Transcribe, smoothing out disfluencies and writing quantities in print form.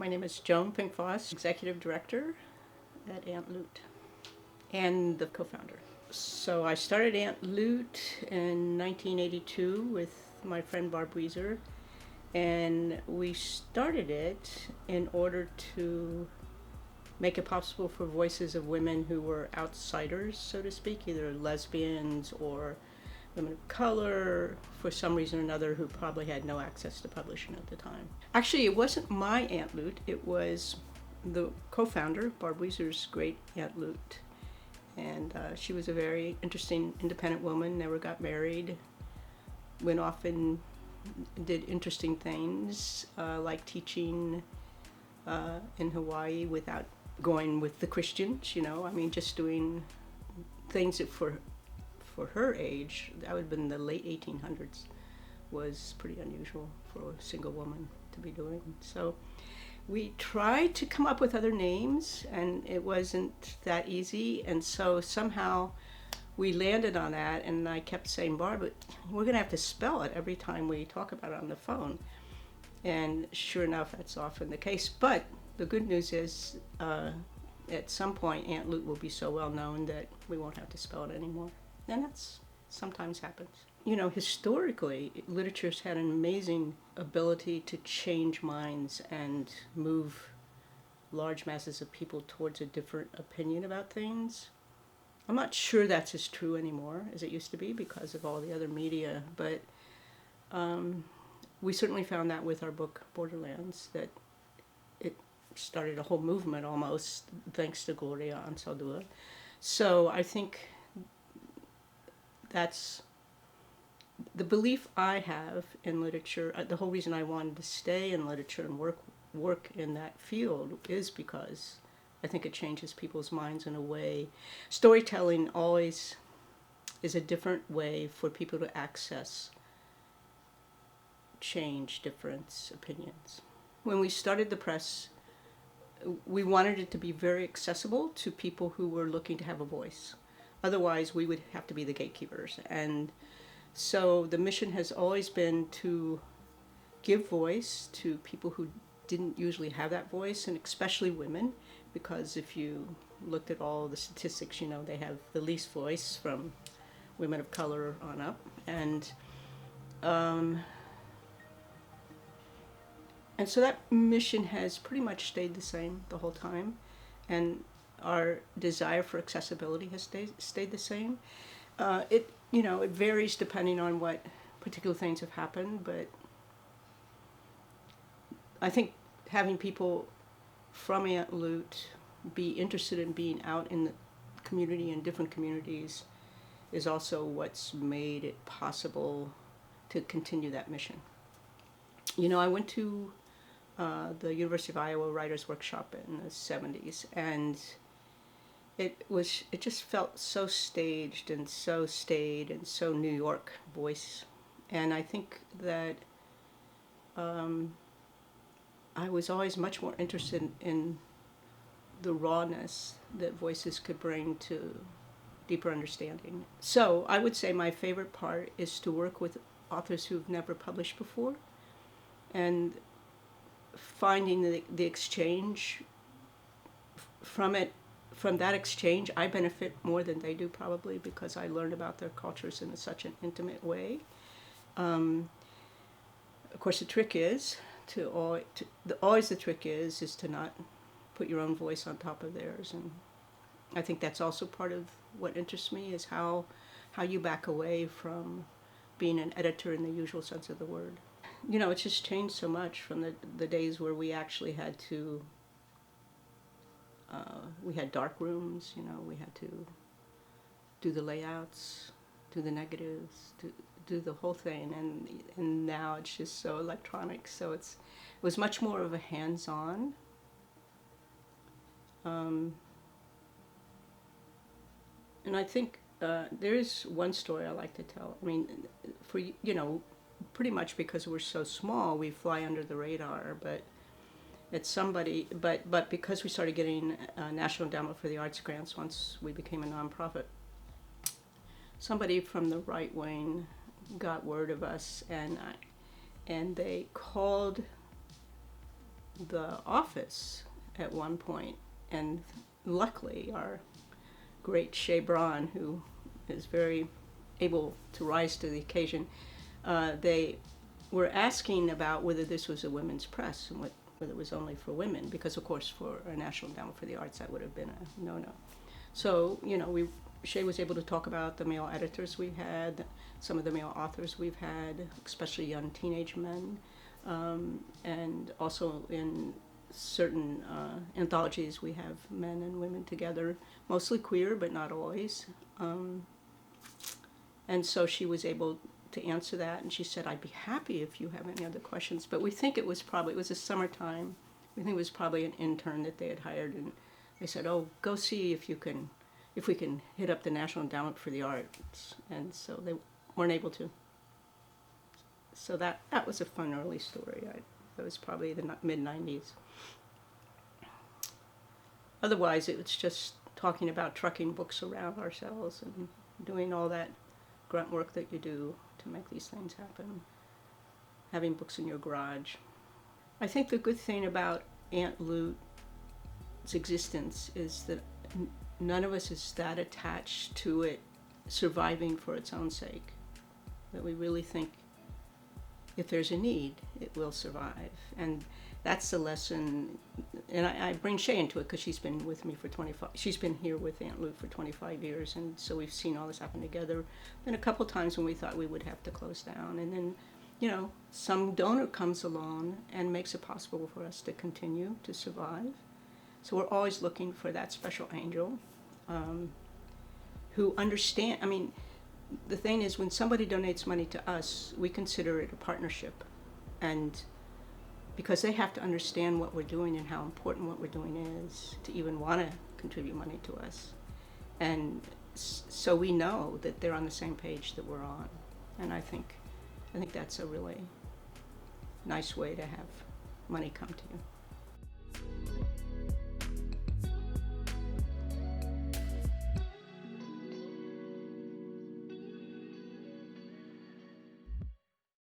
My name is Joan Pinkvoss, Executive Director at Aunt Lute and the co-founder. So I started Aunt Lute in 1982 with my friend Barb Weezer, and we started it in order to make it possible for voices of women who were outsiders, so to speak, either lesbians or women of color, for some reason or another, who probably had no access to publishing at the time. Actually, it wasn't my Aunt Lute, it was the co-founder, Barb Weezer's great Aunt Lute. And she was a very interesting, independent woman, never got married, went off and did interesting things, like teaching in Hawaii without going with the Christians, just doing things that for her age, that would have been the late 1800s, was pretty unusual for a single woman to be doing. So we tried to come up with other names, and it wasn't that easy, and so somehow we landed on that, and I kept saying, Barb, we're going to have to spell it every time we talk about it on the phone. And sure enough, that's often the case. But the good news is, at some point, Aunt Lute will be so well known that we won't have to spell it anymore. And that's sometimes happens. Historically, literature's had an amazing ability to change minds and move large masses of people towards a different opinion about things. I'm not sure that's as true anymore as it used to be because of all the other media, but we certainly found that with our book Borderlands, that it started a whole movement almost, thanks to Gloria Anzaldúa. So I think that's the belief I have in literature. The whole reason I wanted to stay in literature and work in that field is because I think it changes people's minds in a way. Storytelling always is a different way for people to access change, difference, opinions. When we started the press, we wanted it to be very accessible to people who were looking to have a voice. Otherwise, we would have to be the gatekeepers. And so the mission has always been to give voice to people who didn't usually have that voice, and especially women, because if you looked at all the statistics, they have the least voice from women of color on up. And so that mission has pretty much stayed the same the whole time. And our desire for accessibility has stayed the same. It varies depending on what particular things have happened, but I think having people from Aunt Lute be interested in being out in the community and different communities is also what's made it possible to continue that mission. I went to the University of Iowa Writers' Workshop in the 70s, and it just felt so staged and so staid and so New York voice. And I think that I was always much more interested in the rawness that voices could bring to deeper understanding. So I would say my favorite part is to work with authors who've never published before, and finding the exchange from that exchange. I benefit more than they do, probably, because I learned about their cultures in such an intimate way. Of course, the trick is the trick is to not put your own voice on top of theirs, and I think that's also part of what interests me, is how you back away from being an editor in the usual sense of the word. It's just changed so much from the days where we actually had to. We had dark rooms, we had to do the layouts, do the negatives, do the whole thing, and now it's just so electronic. So it was much more of a hands-on. And I think there is one story I like to tell. I mean, for pretty much because we're so small, we fly under the radar, but it's somebody, but because we started getting National Endowment for the Arts grants once we became a nonprofit, somebody from the right wing got word of us, and they called the office at one point, and luckily our great Shea Braun, who is very able to rise to the occasion, they were asking about whether this was a women's press and whether it was only for women, because of course for a National Endowment for the Arts that would have been a no-no. So, Shea was able to talk about the male editors we've had, some of the male authors we've had, especially young teenage men, and also in certain anthologies we have men and women together, mostly queer, but not always. And so she was able to answer that, and she said, I'd be happy if you have any other questions. But we think it was a summertime. We think it was probably an intern that they had hired, and they said, oh, go see if we can hit up the National Endowment for the Arts. And so they weren't able to. So that was a fun early story. That was probably the mid-90s. Otherwise, it was just talking about trucking books around ourselves and doing all that grunt work that you do to make these things happen. Having books in your garage. I think the good thing about Aunt Lute's existence is that none of us is that attached to it surviving for its own sake. That we really think if there's a need, it will survive. And that's the lesson. And I bring Shea into it because she's been with me for 25. She's been here with Aunt Lute for 25 years, and so we've seen all this happen together. Then a couple times when we thought we would have to close down, and then, some donor comes along and makes it possible for us to continue to survive. So we're always looking for that special angel who understand. I mean, the thing is, when somebody donates money to us, we consider it a partnership, and because they have to understand what we're doing and how important what we're doing is to even want to contribute money to us. And so we know that they're on the same page that we're on. And I think that's a really nice way to have money come to you.